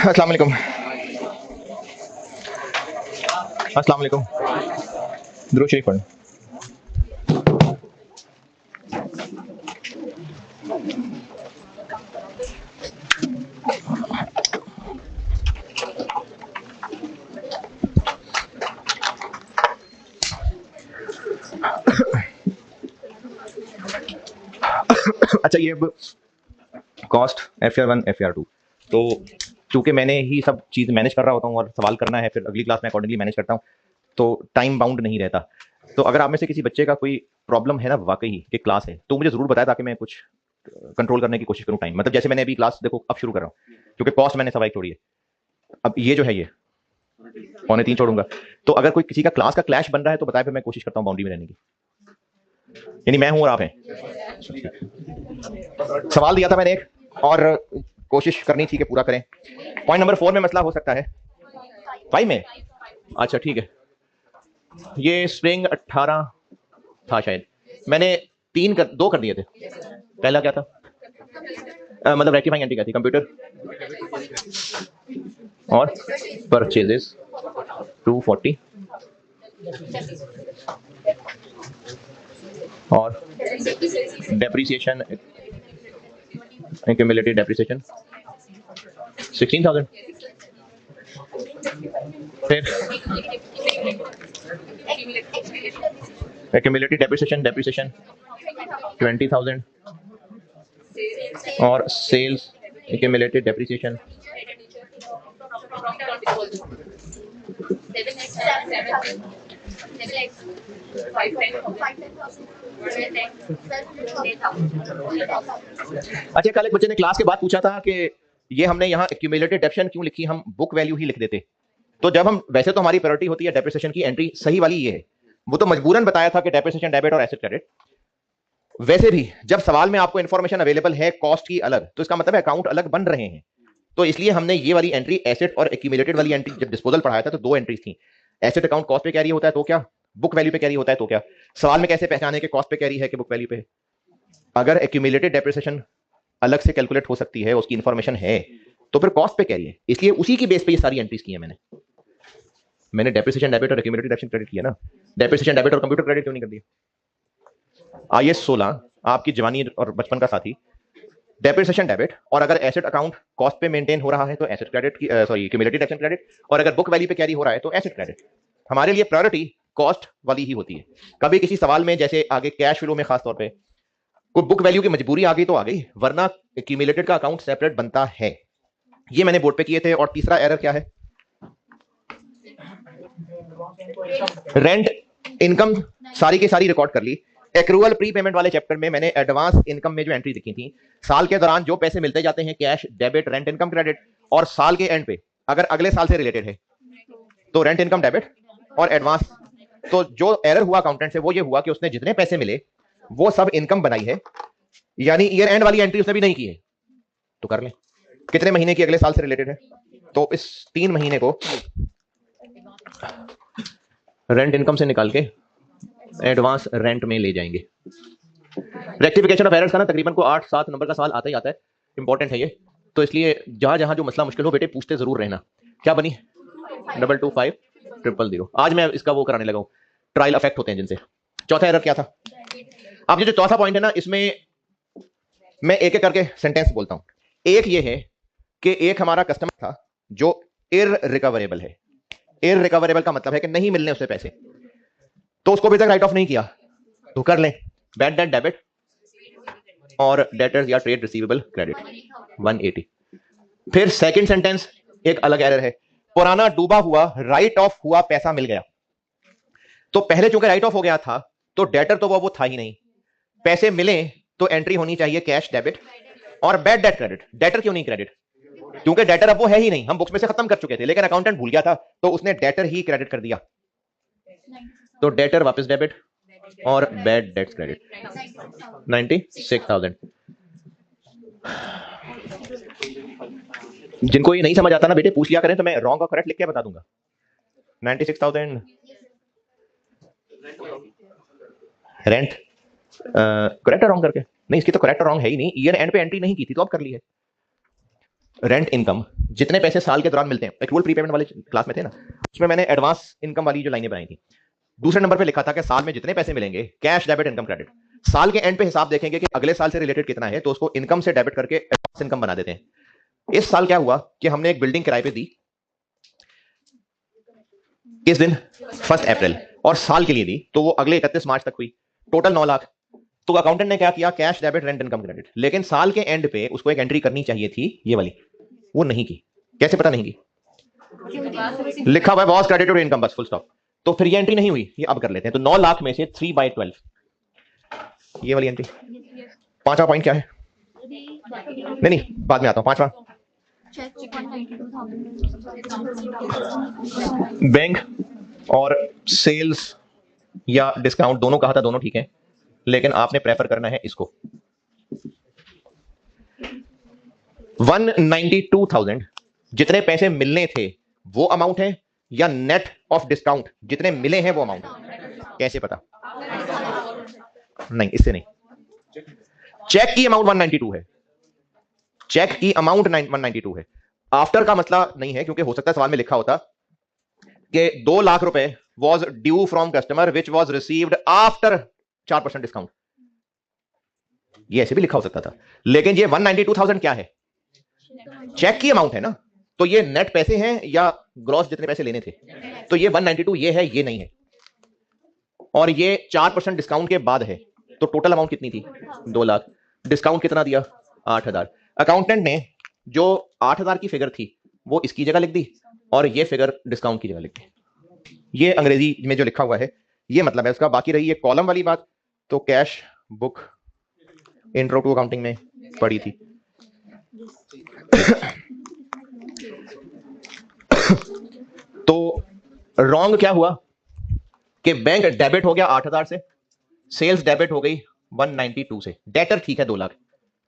अस्सलाम वालेकुम। अस्सलाम वालेकुम। दुरूद शरीफ पढ़ें। अच्छा, ये अब कॉस्ट FR1 FR2, तो चूंकि मैंने ही सब चीज़ मैनेज कर रहा होता हूँ और सवाल करना है, फिर अगली क्लास में अकॉर्डिंगली मैनेज करता हूँ, तो टाइम बाउंड नहीं रहता। तो अगर आप में से किसी बच्चे का कोई प्रॉब्लम है ना वाकई कि क्लास है, तो मुझे ज़रूर बताया ताकि मैं कुछ कंट्रोल करने की कोशिश करूँ टाइम। मतलब जैसे मैंने अभी क्लास देखो अब शुरू कर रहा हूँ, क्योंकि कॉस्ट मैंने सवा एक छोड़ी है, अब ये जो है ये 2:45 छोड़ूंगा। तो अगर कोई किसी का क्लास का क्लैश बन रहा है तो बताए, फिर मैं कोशिश करता हूँ बाउंड्री में रहने की। यानी मैं हूं और आप हैं। सवाल दिया था मैंने एक, और कोशिश करनी थी कि पूरा करें। पॉइंट नंबर 4 में मसला हो सकता है, 5 में। अच्छा ठीक है, ये स्प्रिंग 18 था शायद, मैंने 2 कर दिए थे। पहला क्या था? मतलब रेक्टिफाइंग एंट्री क्या थी? कंप्यूटर और परचेजेस 240 और डेप्रिसिएशन, एक्यूमुलेटेड डेप्रिसिएशन 16,000। फिर एक्यूमुलेटेड डेप्रिसिएशन 20,000 और सेल्स एक्यूमुलेटेड डेप्रिसिएशन 10,000। अच्छा, कल एक बच्चे ने क्लास के बाद पूछा था कि ये हमने यहाँ एक्यूमुलेटेड डेप्रिसिएशन क्यों लिखी, हम बुक वैल्यू ही लिख देते। तो जब हम, वैसे तो हमारी प्रायोरिटी होती है डेप्रिसिएशन की एंट्री सही वाली ये है, वो तो मजबूरन बताया था कि डेप्रिसिएशन डेबिट और एसेट क्रेडिट। वैसे भी जब सवाल में आपको इंफॉर्मेशन अवेलेबल है कॉस्ट की अलग, तो इसका मतलब है अकाउंट अलग बन रहे हैं। तो इसलिए हमने ये वाली एंट्री एसेट और एक्यूमुलेटेड वाली एंट्री, जब डिस्पोजल पढ़ाया था तो 2 एंट्रीज थी। एसेट अकाउंट कॉस्ट पे कैरी होता है तो क्या, बुक वैल्यू पे कैरी होता है तो क्या। सवाल में कैसे पहचाने कि कॉस्ट पे कैरी है कि बुक वैल्यू पे? अगर एक्यूमुलेटेड डेप्रिसिएशन अलग से कैलकुलेट हो सकती है, उसकी इंफॉर्मेशन है, तो फिर कॉस्ट पे कैरी है। इसलिए उसी की बेस पे ये सारी एंट्रीज की है मैंने डेप्रिसिएशन डेबिट और एक्यूमुलेटेड डेप्रिसिएशन क्रेडिट किया ना। डेप्रिसिएशन डेबिट और कंप्यूटर क्रेडिट क्यों नहीं कर दिया? IS 16 आपकी जवानी और बचपन का साथी। डेप्रिसिएशन डेबिट, और अगर एसेट अकाउंट कॉस्ट पे मेंटेन हो रहा है तो एसेट क्रेडिट की, सॉरी एक्यूमुलेटेड डेप्रिसिएशन क्रेडिट, और अगर बुक वैल्यू पे कैरी हो रहा है तो एसेट क्रेडिट। हमारे लिए प्रायोरिटी कॉस्ट वाली ही होती है। कभी किसी सवाल में जैसे आगे कैश फ्लो में खास तौर पे कोई बुक वैल्यू की मजबूरी आ गई तो आ गई, वरना एक्यूमुलेटेड का अकाउंट सेपरेट बनता है। ये मैंने बोर्ड पे किए थे। और तीसरा एरर क्या है? रेंट इनकम सारी की सारी रिकॉर्ड कर ली। एक्रूअल प्री पेमेंट वाले चैप्टर में मैंने एडवांस इनकम में जो एंट्री लिखी थी, साल के दौरान जो पैसे मिलते जाते हैं, cash debit rent income credit, और साल के एंड पे अगर अगले साल से रिलेटेड है तो रेंट इनकम डेबिट और एडवांस। तो जो एरर हुआ अकाउंटेंट से वो ये हुआ कि उसने जितने पैसे मिले वो सब इनकम बनाई है, यानी ईयर एंड वाली एंट्री उसने भी नहीं की है। तो कर ले, कितने महीने की अगले साल से रिलेटेड है, तो इस 3 महीने को रेंट इनकम से निकाल के एडवांस रेंट में ले जाएंगे। रेक्टिफिकेशन ऑफ एरर्स का ना तकरीबन को 8-7 नंबर का सवाल आता ही आता है, इंपॉर्टेंट है ये। तो इसलिए जहां जहां जो मसला मुश्किल हो बेटे पूछते जरूर रहना। क्या बनी? 225 000। आज मैं इसका वो कराने लगा हूं, ट्रायल अफेक्ट होते हैं जिनसे। चौथा एरर क्या था? अब ये जो चौथा पॉइंट है ना, इसमें मैं एक एक करके सेंटेंस बोलता हूं। एक ये है कि एक हमारा कस्टमर था जो इररिकवरेबल है। इररिकवरेबल का मतलब है कि नहीं मिलने उससे पैसे, तो उसको अभी तक राइट ऑफ नहीं किया, तो कर लें। बैड डेट डेबिट और डेटर्स या ट्रेड रिसीवेबल क्रेडिट 180। फिर सेकंड सेंटेंस एक अलग एरर है, पुराना डूबा हुआ राइट ऑफ हुआ पैसा मिल गया। तो पहले चूंकि राइट ऑफ हो गया था तो डेटर तो वो था ही नहीं, पैसे मिले तो एंट्री होनी चाहिए कैश डेबिट और बैड डेट क्रेडिट। डेटर क्यों नहीं क्रेडिट? क्योंकि डेटर अब वो है ही नहीं, हम बुक्स में से खत्म कर चुके थे, लेकिन अकाउंटेंट भूल गया था तो उसने डेटर ही क्रेडिट कर दिया। तो डेटर वापस डेबिट और बैड डेट्स क्रेडिट 96,000। जिनको ये नहीं समझ आता ना बेटे पूछ लिया करें, तो मैं रॉन्ग और करेक्ट लिख के बता दूंगा। 96,000 रेंट करेक्ट और रॉन्ग करके नहीं, इसकी तो करेक्ट और रॉन्ग है ही नहीं, ईयर एंड पे एंट्री नहीं की थी तो अब कर ली है। रेंट इनकम जितने पैसे साल के दौरान मिलते हैं, एक्रूअल प्रीपेमेंट वाले क्लास में थे ना, उसमें मैंने एडवांस इनकम वाली जो लाइनें बनाई थी, दूसरे नंबर पे लिखा था कि साल में जितने पैसे मिलेंगे कैश डेबिट इनकम क्रेडिट, साल के एंड पे हिसाब देखेंगे कि अगले साल से रिलेटेड कितना है, तो उसको इनकम से डेबिट करके एडवांस इनकम बना देते हैं। इस साल क्या हुआ कि हमने एक बिल्डिंग किराए पे दी इस दिन 1 अप्रैल और साल के लिए दी, तो वो अगले 31 मार्च तक हुई, टोटल 9 लाख। तो अकाउंटेंट ने क्या किया, cash debit rent income credit, लेकिन साल के एंड पे उसको एक एंट्री करनी चाहिए थी ये वाली, वो नहीं की। कैसे पता नहीं की? लिखा हुआ है वॉज क्रेडिटेड इनकम, बस फुल स्टॉप। तो फिर ये एंट्री नहीं हुई, ये अब कर लेते हैं। तो 9 लाख में से 3/12 ये वाली एंट्री। पांचवा पॉइंट क्या है? नहीं बाद में आता हूं। पांचवा, बैंक और सेल्स या डिस्काउंट दोनों कहा था, दोनों ठीक है, लेकिन आपने प्रेफर करना है इसको। 192,000 जितने पैसे मिलने थे वो अमाउंट है, या नेट ऑफ डिस्काउंट जितने मिले हैं वो अमाउंट? कैसे पता? नहीं, इससे नहीं। चेक की अमाउंट 192 है, चेक की अमाउंट 192 है। आफ्टर का मसला नहीं है, क्योंकि हो सकता है सवाल में लिखा होता कि 2 लाख रुपए was due from customer which was received after 4% discount, ये ऐसे भी लिखा हो सकता था। लेकिन ये 192,000 क्या है? चेक की अमाउंट है ना, तो ये नेट पैसे हैं या ग्रॉस जितने पैसे लेने थे? तो ये 192 ये है, ये नहीं है, और ये 4% डिस्काउंट के बाद है। तो टोटल अमाउंट कितनी थी? 2 लाख। डिस्काउंट कितना दिया? 8,000। अकाउंटेंट ने जो 8,000 की फिगर थी वो इसकी जगह लिख दी, और ये फिगर डिस्काउंट की जगह लिख दी। ये अंग्रेजी में जो लिखा हुआ है ये मतलब है उसका। बाकी रही ये कॉलम वाली बात, तो cash book intro to accounting में पढ़ी थी। तो रॉन्ग क्या हुआ कि बैंक डेबिट हो गया 8,000 से, सेल्स डेबिट हो गई 192 से, डेटर ठीक है 2 लाख।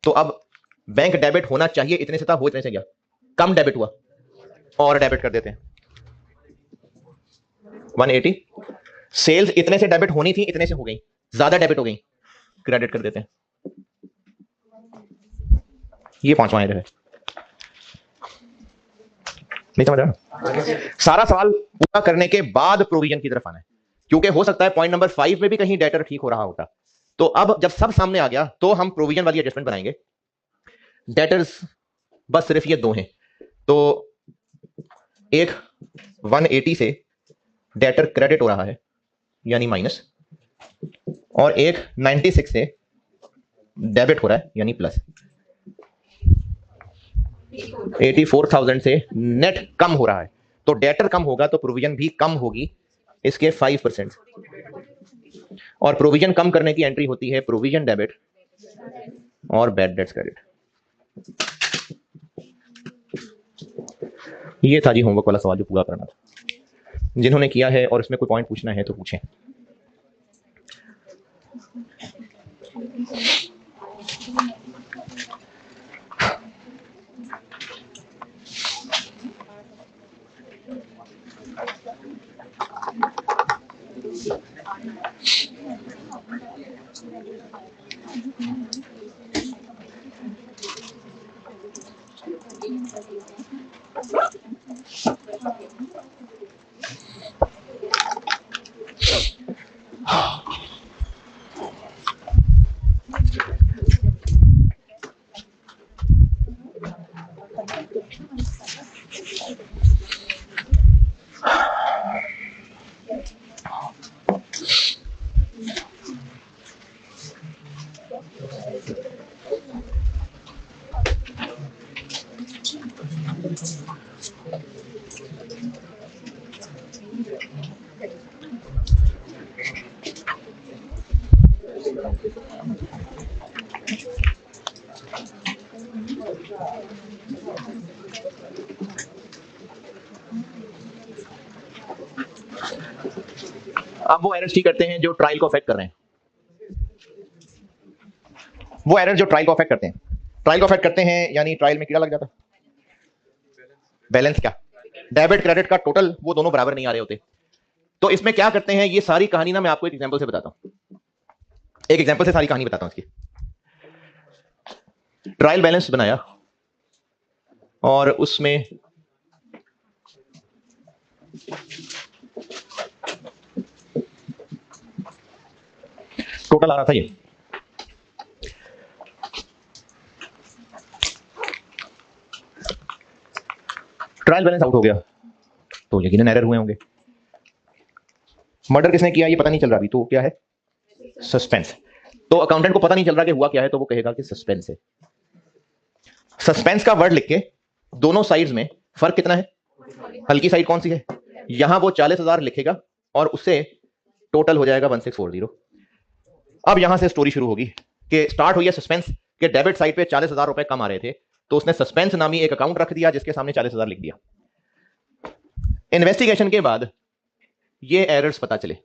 तो अब बैंक डेबिट होना चाहिए इतने से था, वो इतने से गया, कम डेबिट हुआ, और डेबिट कर देते हैं 180। सेल्स इतने से डेबिट होनी थी, इतने से हो गई, ज्यादा डेबिट हो गई, क्रेडिट कर देते हैं। ये 5वां एरर है। नहीं समझ रहा? सारा सवाल पूरा करने के बाद प्रोविजन की तरफ आना है, क्योंकि हो सकता है पॉइंट नंबर 5 में भी कहीं डेटर ठीक हो रहा होता। तो अब जब सब सामने आ गया तो हम प्रोविजन वाली एडजस्टमेंट बनाएंगे। डेटर्स बस सिर्फ ये 2 हैं, तो एक 180 से डेटर क्रेडिट हो रहा है यानी माइनस, और एक 96 से डेबिट हो रहा है यानी प्लस। 84,000 से नेट कम हो रहा है, तो डेटर कम होगा तो प्रोविजन भी कम होगी इसके 5%। और प्रोविजन कम करने की एंट्री होती है प्रोविजन डेबिट और बैड डेट्स क्रेडिट। ये था जी होमवर्क वाला सवाल जो पूरा करना था। जिन्होंने किया है और इसमें कोई पॉइंट पूछना है तो पूछें। अब वो एरर्स ठीक करते हैं जो ट्रायल को अफेक्ट कर रहे हैं। वो एरर जो ट्रायल को अफेक्ट करते हैं, ट्रायल को अफेक्ट करते हैं यानी ट्रायल में कीड़ा लग जाता। बैलेंस क्या? डेबिट क्रेडिट का टोटल वो दोनों बराबर नहीं आ रहे होते। तो इसमें क्या करते हैं, ये सारी कहानी ना मैं आपको एक एग्जांपल से बताता हूं। एक एग्जांपल से सारी कहानी बताता हूं इसकी। ट्रायल बैलेंस बनाया और उसमें टोटल आ रहा था ये। ट्रायल बैलेंस आउट हो गया तो यकीनन एरर हुए होंगे। मर्डर किसने किया ये पता नहीं चल रहा अभी, तो क्या है? सस्पेंस। तो अकाउंटेंट को पता नहीं चल रहा कि हुआ क्या है, तो वो कहेगा कि सस्पेंस है। सस्पेंस का वर्ड लिख के दोनों साइड्स में फर्क कितना है? हल्की साइड कौन सी है? यहां वो 40,000 लिखेगा और उससे टोटल हो जाएगा 1640। अब यहां से स्टोरी शुरू होगी कि स्टार्ट हुई है सस्पेंस के डेबिट साइड पे 40,000 रुपए कम आ रहे थे, तो उसने सस्पेंस नामी एक अकाउंट रख दिया जिसके सामने 40,000 लिख दिया। इन्वेस्टिगेशन के बाद ये एरर्स पता चले।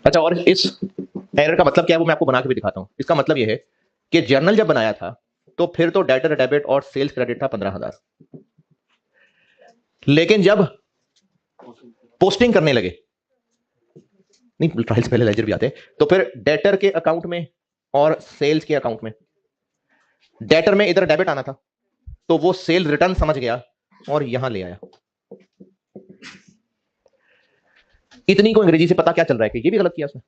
अच्छा, और इस एरर का मतलब क्या है वो मैं आपको बना के भी दिखाता हूं। इसका मतलब यह है कि जर्नल जब बनाया था तो फिर तो डेटर डेबिट और सेल्स क्रेडिट था 15,000, लेकिन जब पोस्टिंग करने लगे, नहीं ट्रायल से पहले लेजर भी आते, तो फिर डेटर के अकाउंट में और सेल्स के अकाउंट में, डेटर में इधर डेबिट आना था तो वो सेल रिटर्न समझ गया और यहां ले आया। इतनी को अंग्रेजी से पता क्या चल रहा है कि ये भी गलत किया उसने।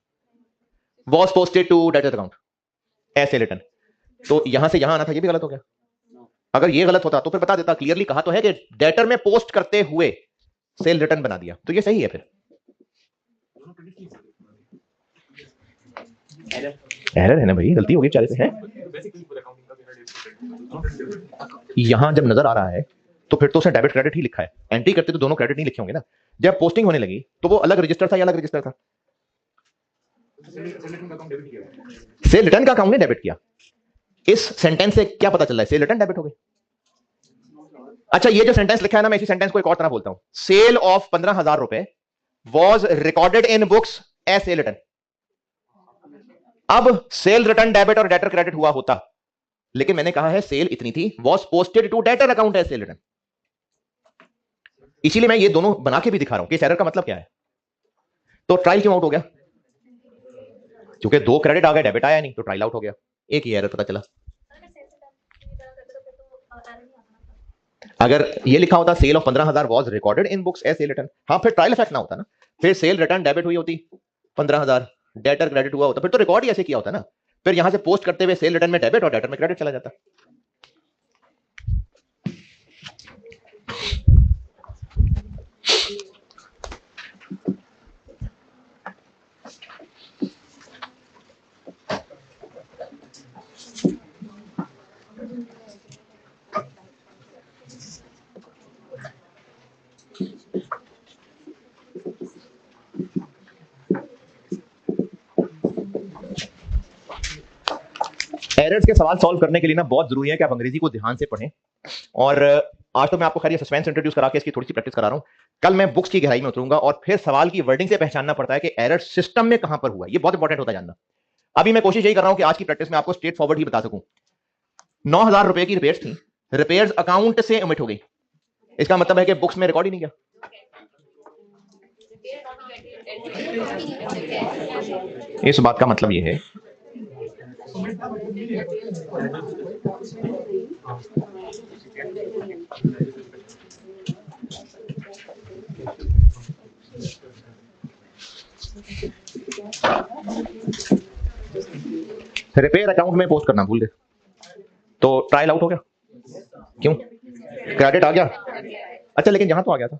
Was posted to debtor account ऐसे रिटर्न, तो यहां से यहां आना था, ये भी गलत हो गया। अगर ये गलत होता तो फिर बता देता, क्लियरली कहा तो है कि डेटर में पोस्ट करते हुए सेल रिटर्न बना दिया, तो ये सही है। फिर एरर है ना भाई, गलती होगी बेचारे से है। यहां जब नजर आ रहा है तो फिर तो उसने डेबिट क्रेडिट ही लिखा है। एंट्री करते तो दोनों क्रेडिट नहीं लिखे होंगे ना। जब पोस्टिंग होने लगी तो वो अलग रजिस्टर था या अलग रजिस्टर था? सेल रिटर्न का अकाउंट ने डेबिट किया। इस सेंटेंस से क्या पता चल रहा है? सेल रिटर्न डेबिट हो गई। अच्छा, ये जो सेंटेंस लिखा है ना, मैं इसी सेंटेंस को एक और तरह बोलता हूं। सेल ऑफ 15,000 रुपए was recorded in books as sale return. अब सेल रिटर्न डेबिट और डेटर क्रेडिट हुआ होता, लेकिन मैंने कहा है सेल इतनी थी, was posted to debtor account as sale return. इसीलिए मैं ये दोनों बना के भी दिखा रहा हूं कि इस एरर का मतलब क्या है। तो ट्रायल क्यों आउट हो गया? क्योंकि दो क्रेडिट आ गए, डेबिट आया नहीं, तो ट्रायल आउट हो गया। एक ही एरर पता चला। अगर ये लिखा होता sale of 15,000 was recorded in books as sale return, हाँ फिर ट्रायल इफेक्ट ना होता ना। फिर सेल रिटर्न डेबिट हुई होती 15,000, डेटर क्रेडिट हुआ होता, फिर तो रिकॉर्ड ही ऐसे किया होता ना। फिर यहां से पोस्ट करते हुए सेल रिटर्न में डेबिट और डेटर में क्रेडिट चला जाता। एरर्स के सवाल सॉल्व करने के लिए ना बहुत जरूरी है कि आप अंग्रेजी को ध्यान से पढ़ें। और आज तो मैं आपको खैर ये सस्पेंस इंट्रोड्यूस करा के इसकी थोड़ी सी प्रैक्टिस करा रहा हूं। कल मैं बुक्स की गहराई में उतरूंगा और फिर सवाल की वर्डिंग से पहचानना पड़ता है कि एरर सिस्टम में कहां पर हुआ। ये बहुत इंपॉर्टेंट होता है जानना। अभी मैं कोशिश यही कर रहा हूं कि आज की प्रैक्टिस में आपको स्ट्रेट फॉरवर्ड ही बता सकूं। 9,000 रुपए की रिपेयर्स थी, रिपेयर्स अकाउंट से ओमिट हो गई, इसका मतलब है कि बुक्स में रिकॉर्ड ही नहीं किया। इस बात का मतलब यह है रिपेयर अकाउंट में पोस्ट करना भूल गए, तो ट्रायल आउट हो गया। क्यों? क्रेडिट आ गया। अच्छा, लेकिन यहां तो आ गया था।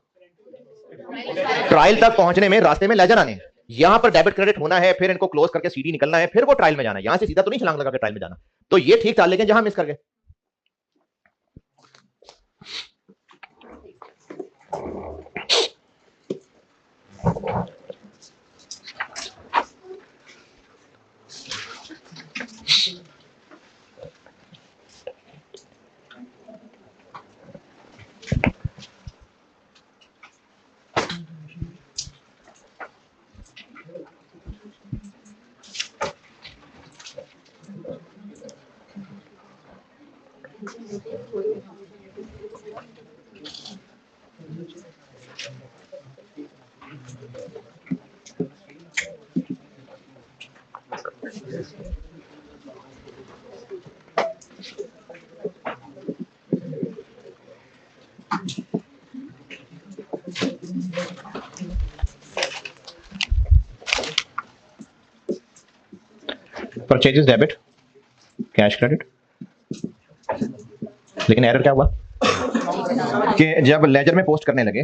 ट्रायल तक पहुंचने में रास्ते में लेजर आने, यहां पर डेबिट क्रेडिट होना है, फिर इनको क्लोज करके सीडी निकलना है, फिर वो ट्रायल में जाना है। यहां से सीधा तो नहीं छलांग लगा के ट्रायल में जाना। तो ये ठीक था, लेकिन जहां मिस कर गए। Purchases debit, cash credit. लेकिन एरर क्या हुआ कि जब लेजर में पोस्ट करने लगे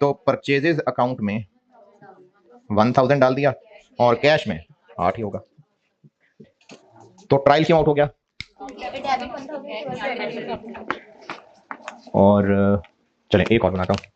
तो परचेजेस अकाउंट में 1000 डाल दिया और कैश में 8 ही होगा, तो ट्रायल क्यों आउट हो गया? और चलें एक और बनाता हूं।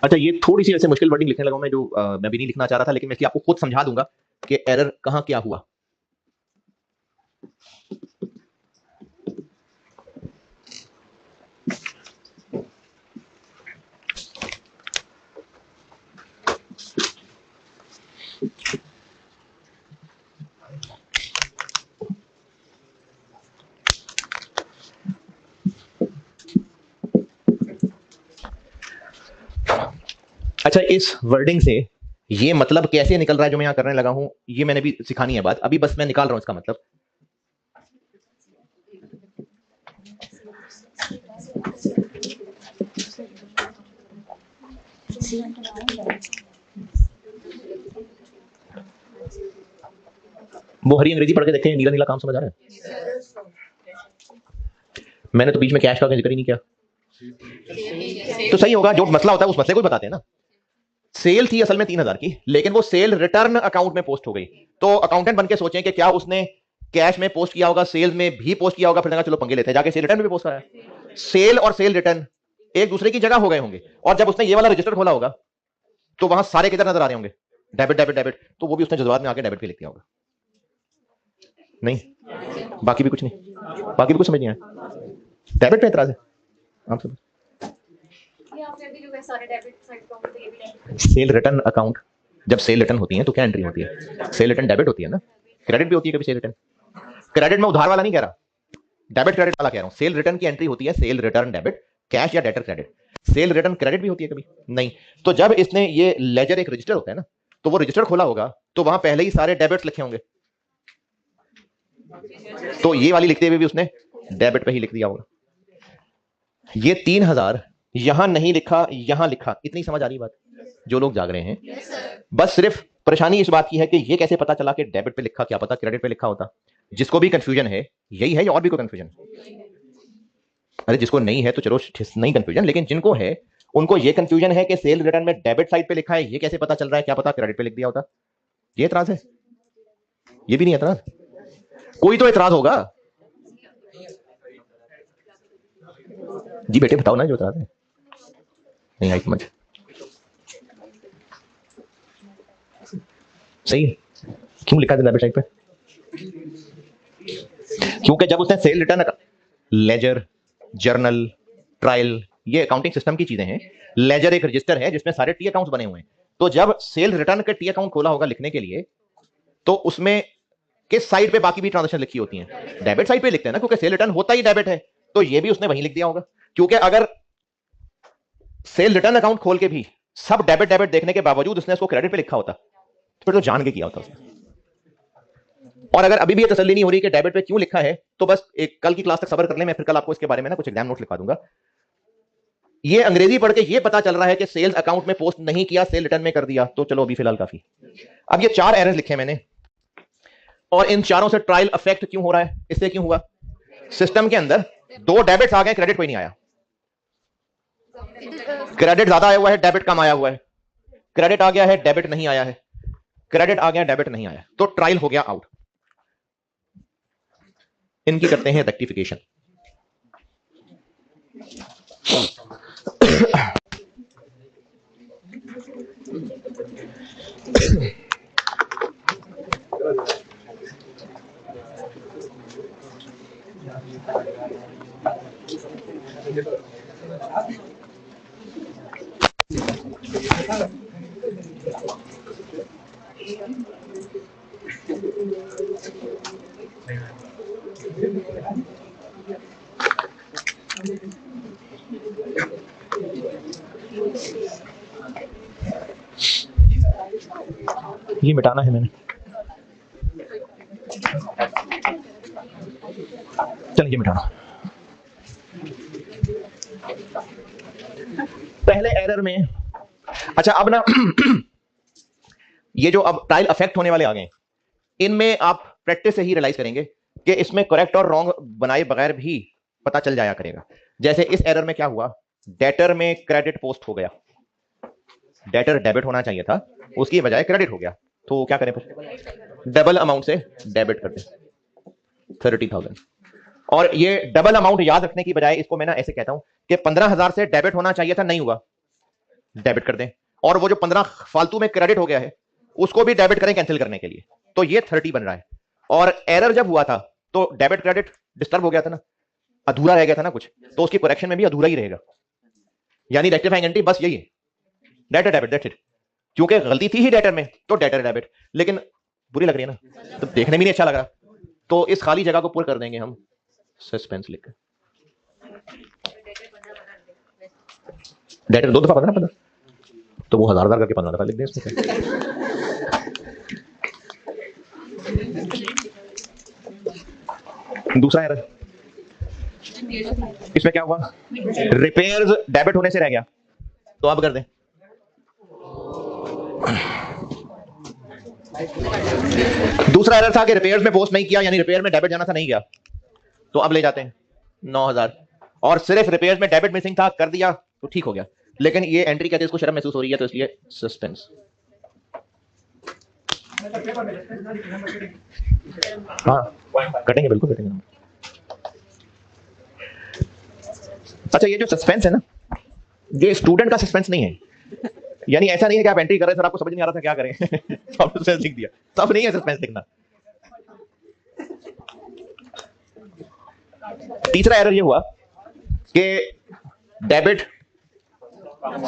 अच्छा, ये थोड़ी सी ऐसे मुश्किल वर्डिंग लिखने लगा मैं, जो मैं भी नहीं लिखना चाह रहा था, लेकिन मैं इसलिए आपको खुद समझा दूंगा कि एरर कहां क्या हुआ। अच्छा, इस वर्डिंग से ये मतलब कैसे निकल रहा है जो मैं यहां करने लगा हूं, ये मैंने भी सिखानी है बात, अभी बस मैं निकाल रहा हूं इसका मतलब। वो हरी अंग्रेजी पढ़ के देखें, नीला नीला काम समझ आ रहा है? मैंने तो बीच में कैश का जिक्र ही नहीं किया, तो सही होगा। जो मसला होता है उस मसले को भी बताते हैं ना। सेल थी असल में 3000 की, लेकिन वो सेल रिटर्न अकाउंट में पोस्ट हो गई, तो अकाउंटेंट बन के सोचें कि क्या उसने कैश में पोस्ट किया होगा, सेल्स में भी पोस्ट किया होगा, फिर चलो पंगे लेते हैं, जाके सेल रिटर्न में भी पोस्ट कराया। सेल और सेल रिटर्न एक दूसरे की जगह हो गए होंगे, और जब उसने ये वाला रजिस्टर खोला होगा तो वहां सारे किधर नजर आ रहे होंगे? डेबिट डेबिट डेबिट, तो वो भी उसने जज्बात में आके डेबिट पे लिख दिया होगा। नहीं, बाकी भी कुछ नहीं, बाकी भी कुछ समझ नहीं आया। डेबिट पे एतराज है आप सब? सेल रिटर्न अकाउंट, जब सेल रिटर्न होती है तो क्या एंट्री होती है? सेल रिटर्न डेबिट होती है ना, क्रेडिट भी होती है कभी सेल रिटर्न। क्रेडिट में उधार वाला नहीं कह रहा, डेबिट क्रेडिट वाला कह रहा हूं। सेल रिटर्न की एंट्री होती है सेल रिटर्न डेबिट, कैश या debtor credit. Cell return credit भी होती है कभी नहीं। तो जब इसने ये लेजर एक रजिस्टर होता है ना, तो वो रजिस्टर खोला होगा तो वहां पहले ही सारे डेबिट्स लिखे होंगे, तो ये वाली लिखते हुए भी उसने डेबिट पे ही लिख दिया होगा। ये 3000 यहां नहीं लिखा, यहां लिखा, इतनी समझ आ रही बात जो लोग जाग रहे हैं? बस सिर्फ परेशानी इस बात की है कि ये कैसे पता चला कि डेबिट पे लिखा, क्या पता क्रेडिट पे लिखा होता। जिसको भी कंफ्यूजन है यही है, या और भी कोई कंफ्यूजन? अरे जिसको नहीं है तो चलो नहीं कंफ्यूजन, लेकिन जिनको है उनको ये कंफ्यूजन है कि सेल रिटर्न में डेबिट साइड पे लिखा है, ये कैसे पता चल रहा है, क्या पता क्रेडिट पे लिख दिया होता। ये एतराज है? ये भी नहीं एतराज? कोई तो एतराज होगा जी। बेटे बताओ ना जो एतराज है। नहीं आई समझ? सही है। क्यों लिखा था डेबिट साइड पे? क्योंकि जब उसने sale return, ledger, journal, trial, ये अकाउंटिंग सिस्टम की चीजें हैं। लेजर एक रजिस्टर है जिसमें सारे टी अकाउंट्स बने हुए हैं, तो जब सेल रिटर्न के टी अकाउंट खोला होगा लिखने के लिए, तो उसमें किस साइड पे बाकी भी ट्रांजेक्शन लिखी होती हैं? डेबिट साइड पे लिखते हैं ना, क्योंकि सेल रिटर्न होता ही डेबिट है, तो ये भी उसने वहीं लिख दिया होगा। क्योंकि अगर सेल रिटर्न अकाउंट खोल के भी सब डेबिट डेबिट देखने के बावजूद उसने उसको क्रेडिट पे लिखा होता, तो फिर तो जान के किया होता उसने। और अगर अभी भी ये तसल्ली नहीं हो रही कि डेबिट पे क्यों लिखा है, तो बस एक कल की क्लास तक सब्र कर ले, मैं फिर कल आपको इसके बारे में ना कुछ एग्जाम नोट लिखवा दूंगा। ये अंग्रेजी पढ़ के ये पता चल रहा है कि सेल्स अकाउंट में पोस्ट नहीं किया, सेल रिटर्न में कर दिया, तो चलो अभी फिलहाल काफी। अब ये 4 एरर्स लिखे मैंने, और इन चारों से ट्रायल अफेक्ट क्यों हो रहा है? इससे क्यों हुआ? सिस्टम के अंदर 2 डेबिट्स आ गए, क्रेडिट कोई नहीं आया। क्रेडिट ज्यादा आया हुआ है, डेबिट कम आया हुआ है। क्रेडिट आ गया है, डेबिट नहीं आया है। क्रेडिट आ गया, डेबिट नहीं आया, तो ट्रायल हो गया आउट। इनकी करते हैं रेक्टिफिकेशन। ये मिटाना है मैंने, चलिए मिटाना। पहले एरर में, अच्छा अब ना ये जो अब ट्रायल अफेक्ट होने वाले आ गए, इनमें आप प्रैक्टिस से ही रियलाइज करेंगे कि इसमें करेक्ट और रॉन्ग बनाए बगैर भी पता चल जाया करेगा। जैसे इस एरर में क्या हुआ, डेटर में क्रेडिट पोस्ट हो गया, डेटर डेबिट होना चाहिए था, उसकी बजाय क्रेडिट हो गया, तो क्या करें फिर, डबल अमाउंट से डेबिट कर दें 30,000। और ये डबल अमाउंट याद रखने की बजाय इसको मैं ना ऐसे कहता हूं कि 15,000 से डेबिट होना चाहिए था, नहीं हुआ, डेबिट कर दें। और वो जो 15 फालतू में क्रेडिट हो गया है उसको भी डेबिट करें कैंसिल करने के लिए, तो ये 30 बन रहा है। और एरर जब हुआ था तो डेबिट क्रेडिट डिस्टर्ब हो गया था ना, अधूरा रह गया था ना कुछ, तो उसकी करेक्शन में भी अधूरा ही रहेगा। यानी रेक्टिफाइंग एंट्री बस यही है, डेटर डेबिट, दैट्स इट। क्योंकि गलती थी ही डेटर में तो डेटर डेबिट, लेकिन बुरी लग रही है ना, तो देखने में नहीं अच्छा लग रहा, तो इस खाली जगह को पूरा कर देंगे हम सस्पेंस लिखकर। डेटर 2 दफा 15 तो वो 1000 करके 15 दफा लिख दें इसमें। दूसरा एरर, इसमें क्या हुआ, रिपेयर्स डेबिट होने से रह गया, तो अब कर दें। दूसरा एरर था कि रिपेयर्स में पोस्ट नहीं किया, यानी रिपेयर में डेबिट जाना था, नहीं गया, तो अब ले जाते हैं 9,000। और सिर्फ रिपेयर्स में डेबिट मिसिंग था, कर दिया तो ठीक हो गया। लेकिन ये एंट्री कहते हैं इसको शर्म महसूस हो रही है, तो इसलिए सस्पेंस। हाँ कटेंगे, बिल्कुल कटेंगे। अच्छा ये जो सस्पेंस है ना, ये स्टूडेंट का सस्पेंस नहीं है, यानी ऐसा नहीं है कि आप एंट्री कर रहे हैं सर आपको समझ नहीं आ रहा था क्या करें सस्पेंस लिख दिया, सब नहीं है सस्पेंस लिखना। तीसरा एरर ये हुआ कि डेबिट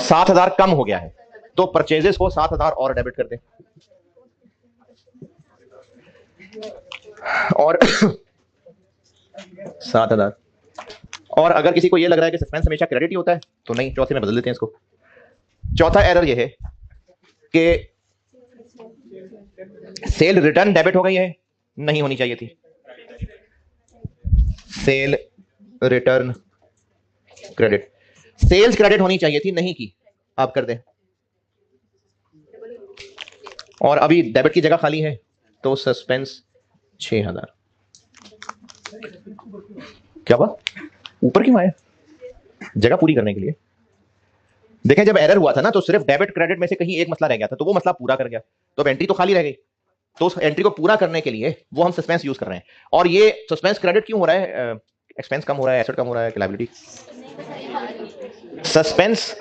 7,000 कम हो गया है, तो परचेजेस को 7,000 और डेबिट कर दें। और 7,000। और अगर किसी को यह लग रहा है कि सस्पेंस हमेशा क्रेडिट ही होता है तो नहीं, चौथे में बदल देते हैं इसको। चौथा एरर यह है कि सेल रिटर्न डेबिट हो गई है, नहीं होनी चाहिए थी, sale return credit, sales credit होनी चाहिए थी, नहीं की, आप कर दें। और अभी डेबिट की जगह खाली है तो सस्पेंस 6,000। क्या बात, ऊपर क्यों आया, जगह पूरी करने के लिए। देखें जब एरर हुआ था ना तो सिर्फ डेबिट क्रेडिट में से कहीं एक मसला रह गया था, तो वो मसला पूरा कर गया, तो अब एंट्री तो खाली रह गई, तो उस एंट्री को पूरा करने के लिए वो हम सस्पेंस यूज कर रहे हैं। और ये सस्पेंस क्रेडिट क्यों हो रहा है, एक्सपेंस कम हो रहा है, एसेट कम हो रहा है, लायबिलिटी। सस्पेंस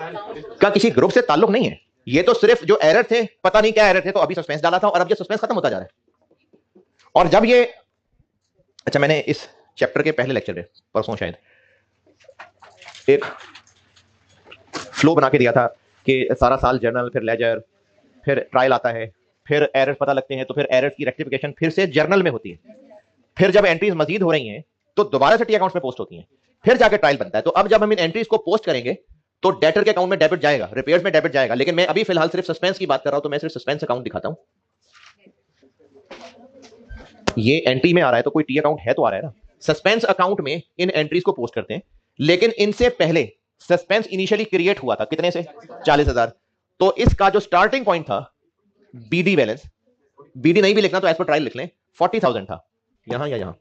का किसी ग्रुप से ताल्लुक नहीं है, ये तो सिर्फ जो एरर थे, पता नहीं क्या एरर थे, तो अभी सस्पेंस डाला था और अब ये सस्पेंस खत्म होता जा रहा है। और जब ये, अच्छा मैंने इस चैप्टर के पहले लेक्चर में परसों शायद एक फ्लो बना के दिया था कि सारा साल जर्नल, फिर लेजर, फिर ट्रायल आता है, फिर एरर्स पता लगते हैं, तो फिर एरर्स की रेक्टिफिकेशन फिर से जर्नल में होती है, फिर जब एंट्रीज मजीद हो रही हैं तो दोबारा से टी अकाउंट्स में पोस्ट होती हैं, फिर जाकर ट्रायल बनता है। तो अब जब हम इन एंट्रीज को पोस्ट करेंगे तो डेटर के अकाउंट में डेबिट जाएगा, रिपेयर्स में डेबिट जाएगा, लेकिन मैं अभी फिलहाल सिर्फ सस्पेंस की बात कर रहा हूं, तो मैं सिर्फ सस्पेंस अकाउंट दिखाता हूं। ये एंट्री में आ रहा है तो कोई टी अकाउंट है तो आ रहा है ना। सस्पेंस अकाउंट में इन एंट्रीज को पोस्ट करते हैं, लेकिन इनसे पहले सस्पेंस इनिशियली क्रिएट हुआ था, कितने से, 40,000। तो इसका जो स्टार्टिंग पॉइंट था बीडी बैलेंस, बीडी नहीं भी लिखना तो एज पर ट्रायल लिख लें, 40,000 था, यहां या यहां,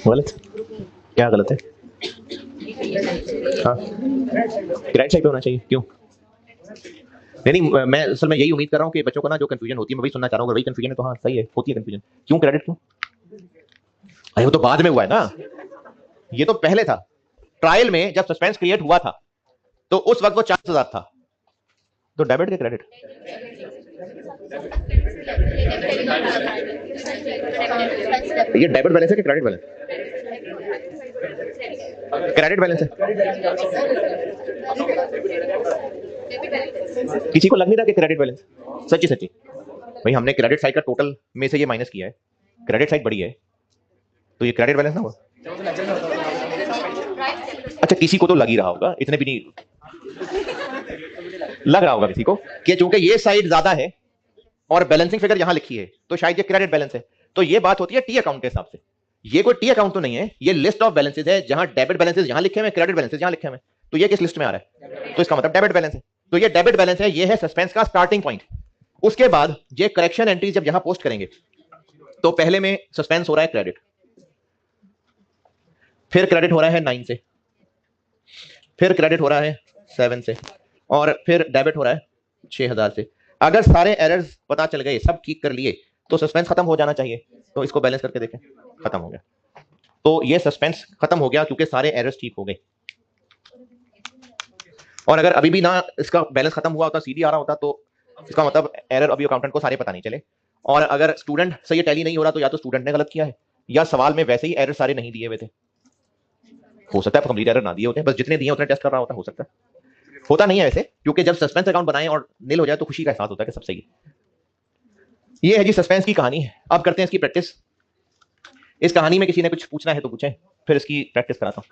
गलत, क्या गलत है, हाँ राइट साइड पे होना चाहिए, क्यों नहीं, मैं असल में यही उम्मीद कर रहा हूं कि बच्चों को ना जो कंफ्यूजन होती है मैं वही सुनना चाह रहा हूं, अगर वही कंफ्यूजन है तो हाँ सही है, होती है कंफ्यूजन, क्यों क्रेडिट क्यों, अरे वो तो बाद में हुआ है ना, ये तो पहले था, ट्रायल में जब सस्पेंस क्रिएट हुआ था तो उस वक्त वो 40,000 था। तो डेबिट के क्रेडिट? ये डेबिट बैलेंस है कि क्रेडिट बैलेंस? क्रेडिट बैलेंस है। किसी को लग नहीं रहा कि क्रेडिट बैलेंस? सच्ची सच्ची भाई, हमने क्रेडिट साइड का टोटल में से ये माइनस किया है, क्रेडिट साइड बड़ी है, तो ये क्रेडिट बैलेंस ना हुआ? अच्छा, किसी को तो लग ही रहा होगा, इतने भी नहीं लग रहा होगा किसी को कि चूंकि ये साइड ज्यादा है और बैलेंसिंग फिगर यहां लिखी है तो शायद ये क्रेडिट बैलेंस है। तो ये बात होती है टी अकाउंट के हिसाब से। ये कोई टी अकाउंट तो नहीं है, ये लिस्ट ऑफ बैलेंसेस है जहां डेबिट बैलेंसेस यहां लिखे हुए, क्रेडिट बैलेंसेस यहां लिखे हुए। तो ये किस लिस्ट में आ रहा है? तो इसका मतलब डेबिट बैलेंस है। तो ये डेबिट बैलेंस है, ये है सस्पेंस का स्टार्टिंग पॉइंट। उसके बाद ये करेक्शन एंट्रीज जब यहां पोस्ट करेंगे तो पहले में सस्पेंस हो रहा है क्रेडिट, फिर क्रेडिट हो रहा है 9 से, फिर क्रेडिट हो रहा है 7 से, और फिर डेबिट हो रहा है 6,000 से। अगर सारे एरर्स पता चल गए, सब ठीक कर लिए, तो सस्पेंस खत्म हो जाना चाहिए। तो इसको बैलेंस करके देखें, खत्म हो गया। तो ये सस्पेंस खत्म हो गया क्योंकि सारे एरर्स ठीक हो गए। और अगर अभी भी ना इसका बैलेंस खत्म हुआ होता, सीधी आ रहा होता, तो इसका मतलब एरर अभी अकाउंटेंट को सारे पता नहीं चले। और अगर स्टूडेंट से ये टैली नहीं हो रहा तो या तो स्टूडेंट ने गलत किया है या सवाल में वैसे ही एरर सारे नहीं दिए हुए थे। हो सकता है कंप्लीट एरर ना दिए होते, बस जितने दिए उतने टेस्ट कर रहा होता। हो सकता है, होता नहीं है वैसे, क्योंकि जब सस्पेंस अकाउंट बनाए और नील हो जाए तो खुशी का एहसास होता है कि सब सही है। ये है जी सस्पेंस की कहानी। अब करते हैं इसकी प्रैक्टिस। इस कहानी में किसी ने कुछ पूछना है तो पूछें, फिर इसकी प्रैक्टिस कराता हूं।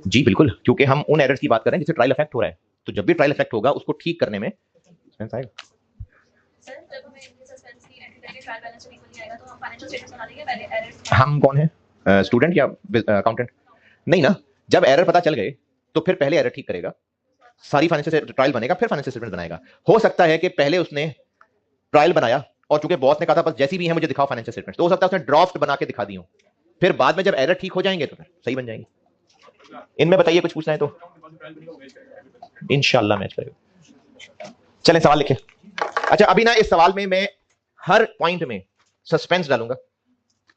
जी बिल्कुल, क्योंकि हम उन एरर्स की बात कर रहे हैं जिससे ट्रायल इफेक्ट हो रहा है। तो जब भी ट्रायल इफेक्ट होगा उसको ठीक करने में सस्पेंस आएगा। सर, जब हमें सस्पेंस की एंट्री करके ट्रायल बैलेंस भी नहीं आएगा तो हम फाइनेंशियल स्टेटमेंट बना देंगे पहले एरर्स। हम कौन है, स्टूडेंट या अकाउंटेंट? नहीं ना, जब एरर पता चल गए तो फिर पहले एरर ठीक करेगा, सारी फाइनेंशियल ट्रायल बनेगा, फिर फाइनेंशियल स्टेटमेंट बनाएगा। हो सकता है कि पहले उसने ट्रायल बनाया और चूंकि बॉस ने कहा था बस जैसी भी है मुझे दिखाओ फाइनेंशियल स्टेटमेंट, तो हो सकता है उसने ड्राफ्ट बना के दिखा दी हो, फिर बाद में जब एरर ठीक हो जाएंगे तो फिर सही बन जाएंगे। इनमें बताइए कुछ पूछना है तो इंशाल्लाह मैच करेगा। चलें सवाल लिखें। अच्छा, अभी ना इस सवाल में मैं हर पॉइंट में सस्पेंस डालूंगा,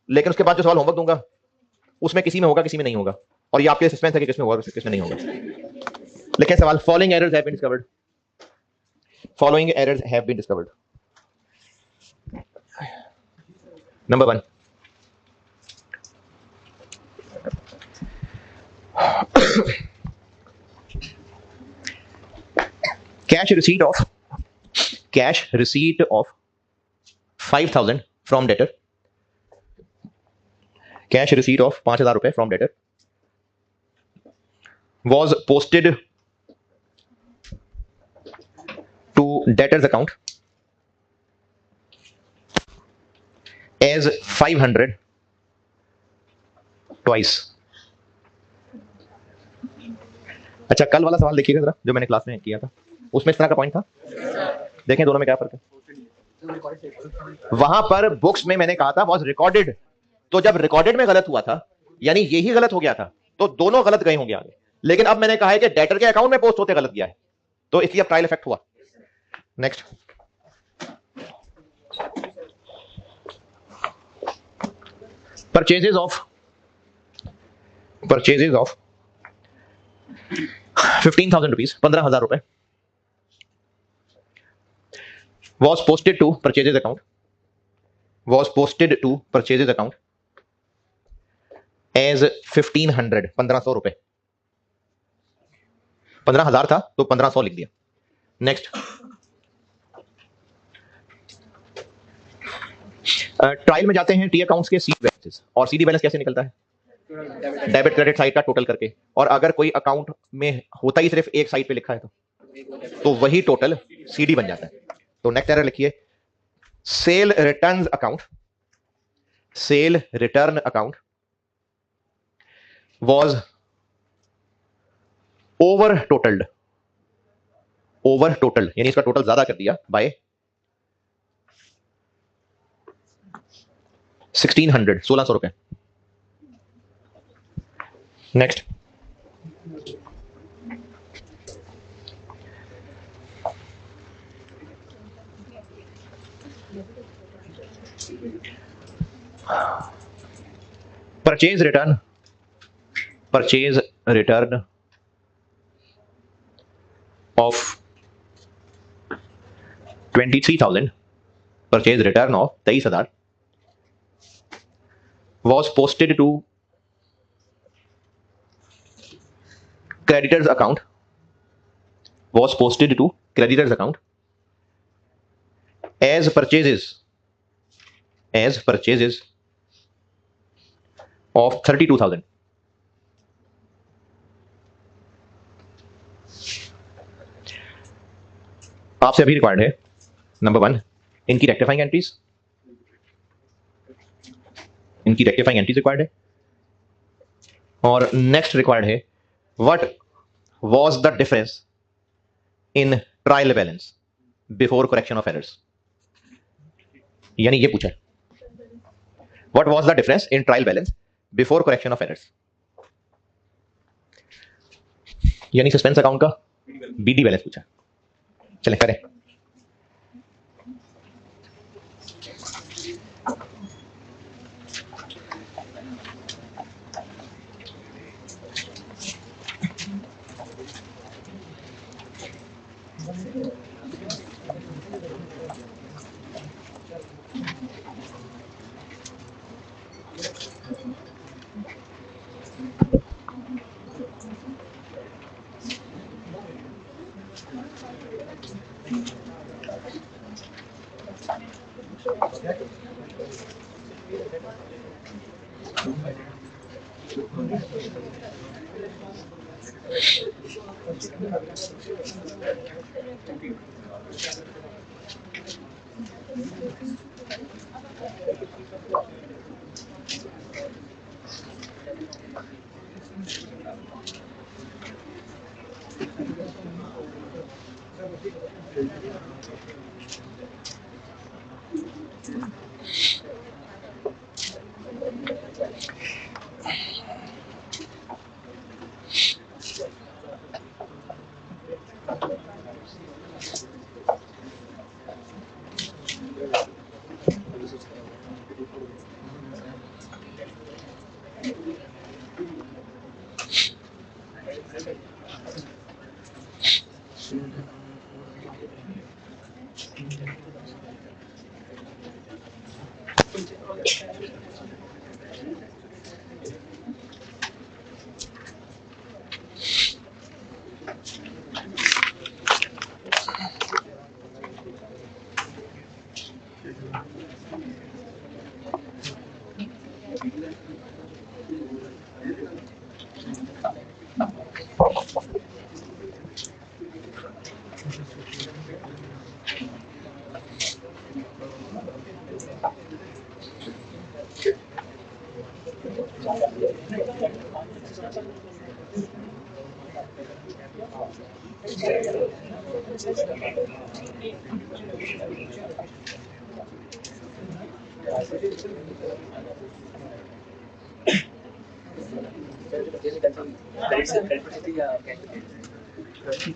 लेकिन उसके बाद जो सवाल होमवर्क दूंगा उसमें किसी में होगा किसी में नहीं होगा, और ये आपके सस्पेंस है कि किसमें होगा किसमें नहीं होगा। लिखें सवाल, following errors have been discovered. Following errors have been discovered. Number 1, cash receipt of 5,000 from debtor. Cash receipt of 5,000 रुपए from debtor was posted to debtor's account as 500 twice. अच्छा, कल वाला सवाल देखिएगा जरा जो मैंने क्लास में किया था, उसमें इस तरह का पॉइंट था। देखें दोनों में क्या फर्क है। वहां पर बुक्स में मैंने कहा था वॉज रिकॉर्डेड, तो जब रिकॉर्डेड में गलत हुआ था यानी यही गलत हो गया था, तो दोनों गलत गए होंगे आगे। लेकिन अब मैंने कहा है कि डेटर के अकाउंट में पोस्ट होते गलत गया है, तो इसलिए अब ट्रायल इफेक्ट हुआ। नेक्स्ट, परचेजेज ऑफ 15,000 रुपीज, 15,000 रुपए was posted to purchases account as 1,500, 1,500 रुपए। 15,000 था तो 1,500 लिख दिया। नेक्स्ट, ट्रायल में जाते हैं टी अकाउंट्स के सीडी बैलेंसेस, और सीडी बैलेंस कैसे निकलता है? डेबिट क्रेडिट साइड का टोटल करके, और अगर कोई अकाउंट में होता ही सिर्फ एक साइड पे लिखा है तो वही टोटल सीडी बन जाता है। तो नेक्स्ट एरर लिखिए, cell return account was over टोटल्ड यानी इसका टोटल ज्यादा कर दिया बाय 1,600, 1,600 रुपए। Next, purchase return purchase return of 23,000, purchase return of 23,000 was posted to creditors account, was posted to creditors account as purchases of 32,000. आपसे अभी required है नंबर 1 इनकी रेक्टिफाइंग एंट्रीज, रिक्वायर्ड है, और नेक्स्ट रिक्वायर्ड है what was the difference in trial balance before correction of errors. यानी ये पूछा है what was the difference in trial balance before correction of errors, यानी सस्पेंस अकाउंट का बीडी बैलेंस पूछा। चलें करें।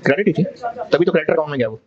क्रेडिट ही थी तभी तो क्रेडिटर अकाउंट में गया वो।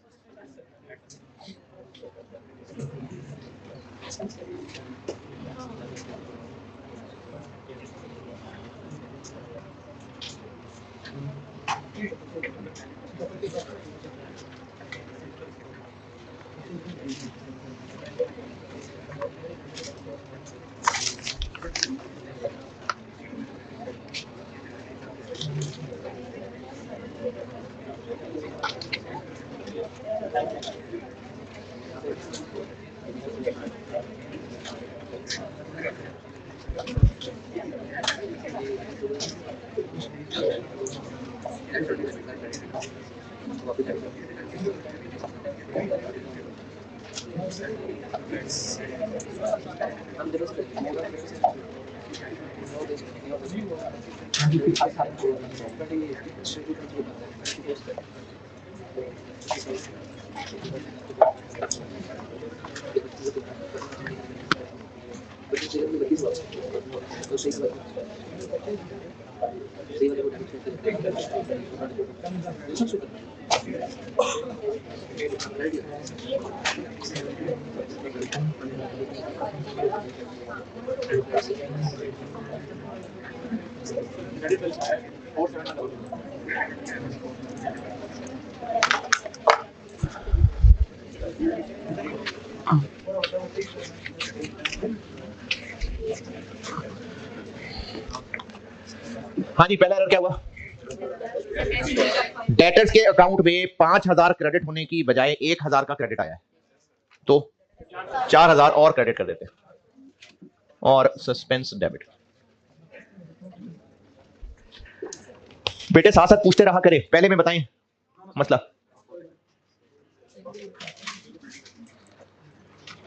हाँ जी, पहला एरर क्या हुआ? डेटर्स के अकाउंट में 5,000 क्रेडिट होने की बजाय 1,000 का क्रेडिट आया है, तो 4,000 और क्रेडिट कर देते हैं और सस्पेंस डेबिट। बेटे साथ साथ पूछते रहा करें, पहले में बताएं मसला।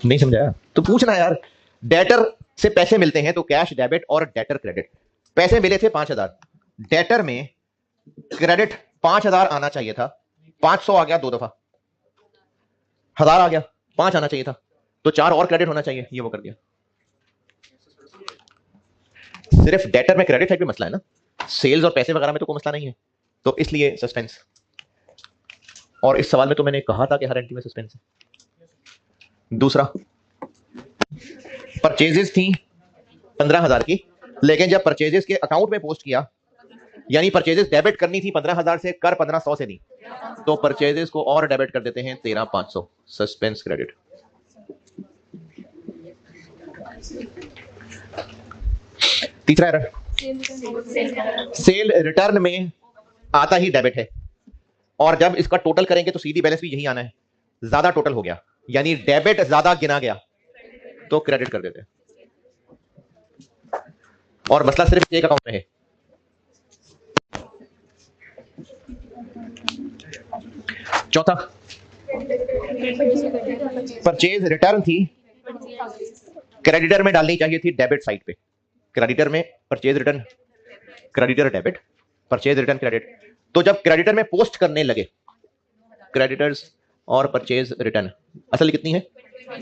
नहीं समझाया तो पूछना यार। डेटर से पैसे मिलते हैं तो कैश डेबिट और डेटर क्रेडिट। पैसे मिले थे 5,000, डेटर में क्रेडिट 5,000 आना चाहिए था, 500 आ गया, 2 दफा 1,000 आ गया, 5 आना चाहिए था, तो 4 और क्रेडिट होना चाहिए, ये वो कर दिया। सिर्फ डेटर में क्रेडिट साइड पे मसला है ना, सेल्स और पैसे वगैरह में तो कोई मसला नहीं है, तो इसलिए सस्पेंस। और इस सवाल में तो मैंने कहा था कि हर एंट्री में सस्पेंस है। दूसरा, परचेजेस थी 15,000 की, लेकिन जब परचेजेस के अकाउंट में पोस्ट किया, यानी परचेजेस डेबिट करनी थी 15,000 से, कर 1,500 से दी, तो परचेजेस को और डेबिट कर देते हैं 13,500, सस्पेंस क्रेडिट। तीसरा एरर, सेल रिटर्न में आता ही डेबिट है, और जब इसका टोटल करेंगे तो सीधी बैलेंस भी यही आना है, ज्यादा टोटल हो गया, यानी डेबिट ज्यादा गिना गया, तो क्रेडिट कर देते हैं। और मसला सिर्फ एक अकाउंट में है। चौथा, परचेज रिटर्न थी, क्रेडिटर में डालनी चाहिए थी डेबिट साइड पे। क्रेडिटर में purchase return, creditor debit, purchase return credit. तो जब क्रेडिटर में पोस्ट करने लगे, क्रेडिटर्स और परचेज रिटर्न असल कितनी है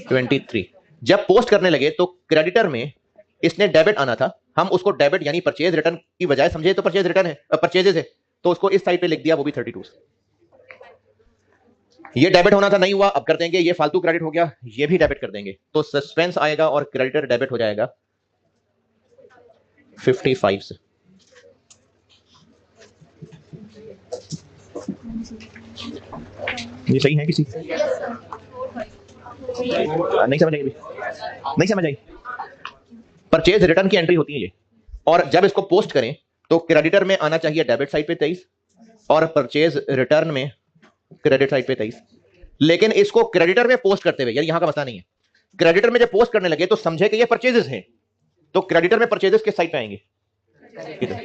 23, जब पोस्ट करने लगे तो क्रेडिटर में इसने डेबिट आना था, हम उसको डेबिट यानी परचेज रिटर्न की बजाय समझे तो परचेज रिटर्न है, परचेजेस है, तो उसको इस साइड पे लिख दिया, वो भी 32 से। ये डेबिट होना था, नहीं हुआ, अब कर देंगे, ये फालतू क्रेडिट हो गया, ये भी डेबिट कर देंगे, तो सस्पेंस आएगा और क्रेडिटर डेबिट हो जाएगा 55 से। ये सही है किसी? नहीं समझ आई, नहीं समझ आई। परचेज रिटर्न की एंट्री होती है ये, और जब इसको पोस्ट करें तो क्रेडिटर में आना चाहिए डेबिट साइड पे 23 और परचेज रिटर्न में क्रेडिट साइड पे 23, लेकिन इसको क्रेडिटर में पोस्ट करते हुए, यार यहां का मसला नहीं है, क्रेडिटर में जब पोस्ट करने लगे तो समझे कि ये परचेजेस हैं, तो क्रेडिटर में परचेजेस किस साइड पे आएंगे,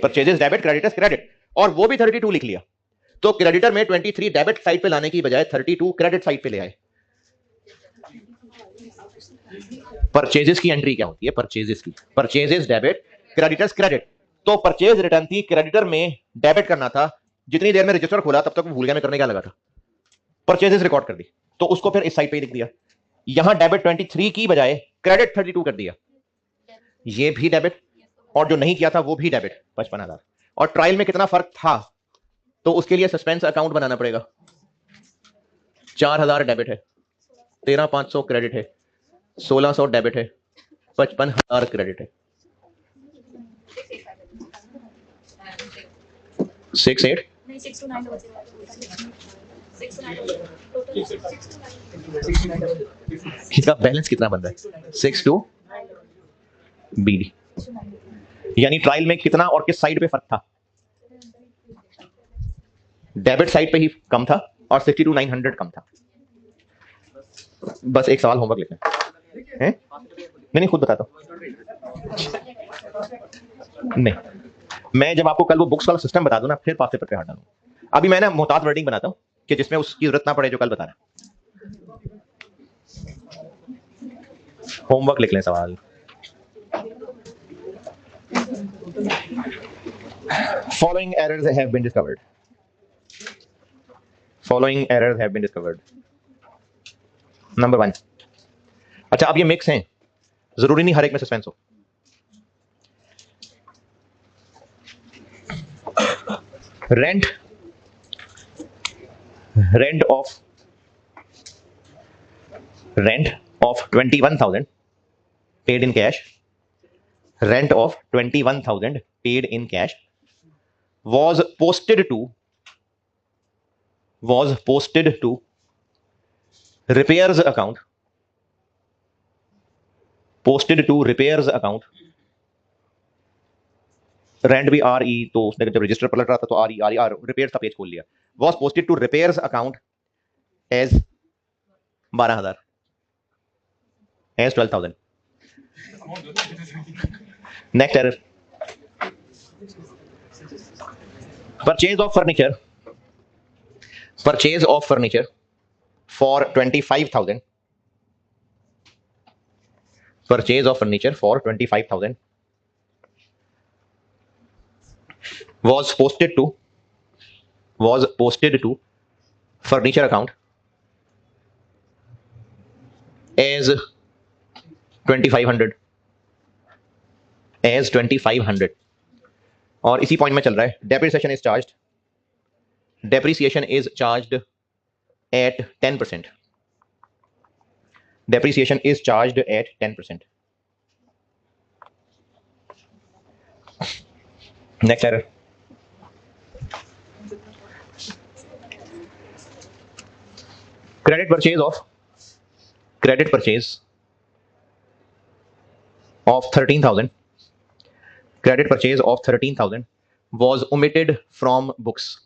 परचेजेस डेबिट, क्रेडिटर्स क्रेडिट, और वो भी 32 लिख लिया, तो क्रेडिटर में 23 डेबिट साइड पे लाने की बजाय 32 क्रेडिट साइड पे ले आए। परचेजेस की एंट्री क्या होती है, परचेजेस की, परचेजेस डेबिट, क्रेडिटर्स क्रेडिट, तो परचेज रिटर्न थी, क्रेडिटर में डेबिट करना था, जितनी देर में रजिस्टर खोला तब तक वो भूल गया मैं करने क्या लगा था, परचेजेस रिकॉर्ड कर दी, तो उसको फिर इस साइड पे लिख दिया, यहां डेबिट 23 की बजाय क्रेडिट 32 कर दिया, ये भी डेबिट, और जो नहीं किया था वो भी डेबिट 55,000, और ट्रायल में कितना फर्क था, तो उसके लिए सस्पेंस अकाउंट बनाना पड़ेगा। 4,000 डेबिट है, 13,500 क्रेडिट है, 1,600 डेबिट है, 55,000 क्रेडिट है, 6-8 इसका बैलेंस कितना बन रहा है 6-2 BD, यानी ट्रायल में कितना और किस साइड पे फर्क था, डेबिट साइड पे ही कम था और 62,900 कम था। बस एक सवाल होमवर्क लिखना है, नहीं खुद बताता हूं, नहीं मैं जब आपको कल वो बुक्स वाला सिस्टम बता दूं ना, फिर पास पेपर पे हाथ डालूं। अभी मैं ना मोहतात वर्डिंग बनाता हूं कि जिसमें उसकी जरूरत ना पड़े जो कल बताना। होमवर्क लिख लें सवाल। Following errors have been discovered. Following errors have been discovered. Number 1, अच्छा अब ये मिक्स हैं, जरूरी नहीं हर एक में सस्पेंस हो। Rent of 21,000 paid in cash, rent of 21,000 paid in cash was posted to repairs account, rent भी आर ई, तो उसने जब रजिस्टर पलट रहा था तो आर रिपेयर्स का पेज खोल लिया, was posted to repairs account as 12,000, as 12,000। Next error, purchase of furniture for 25,000, purchase of furniture for 25,000 was posted to furniture account as 2,500 और इसी पॉइंट में चल रहा है। Depreciation is charged at 10%. Depreciation is charged at 10%. Next error. Credit purchase of 13,000. Credit purchase of 13,000 was omitted from books.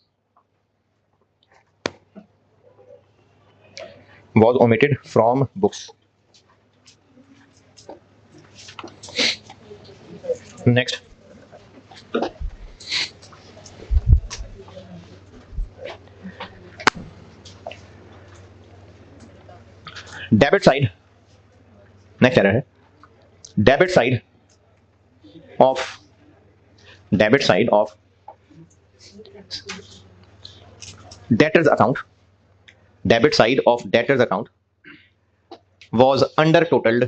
Next. Debit side. Next error है debit side of debtors account. Debit side of debtors account was under totaled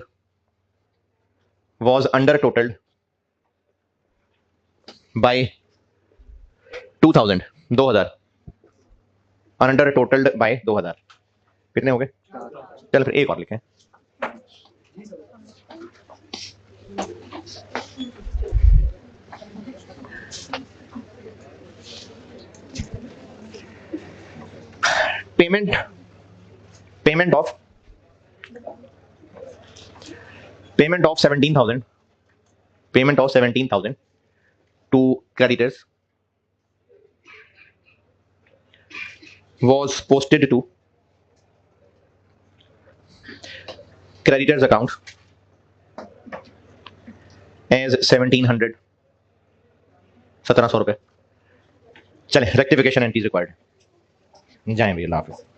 by 2,000, 2,000, under totaled by 2,000। कितने हो गए? चल फिर एक और लिखें। Payment of 17,000 to creditors was posted to creditors account as 1,700, 1,700 रुपए। चले, रेक्टिफिकेशन एंट्रीज रिक्वायर्ड। जाएं भैया, अल्लाह हाफिज़।